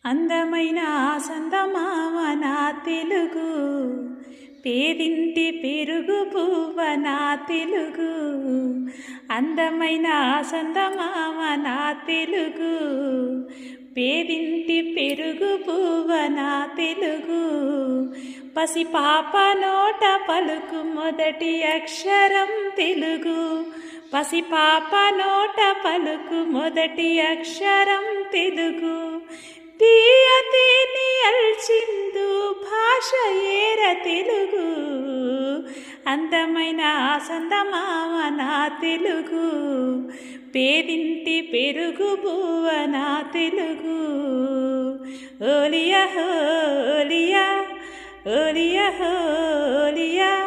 అందమైన సందమామ నా తెలుగు, పేదింటి పెరుగు పువ్వ నా తెలుగు. అందమైన సందమామ నా తెలుగు, పేదింటి పెరుగు పువ్వ నా తెలుగు. పసిపాప నోట పలుకు మొదటి అక్షరం తెలుగు, పసిపాప నోట పలుకు మొదటి అక్షరం తెలుగు. తీయ తీని అల్చిందు భాష ఏర తెలుగు, అందమైన సందమామ నా తెలుగు, పేదింటి పెరుగు పువ్వ నా తెలుగు. ఓలియా హోలియా, ఓలియా హోలియా.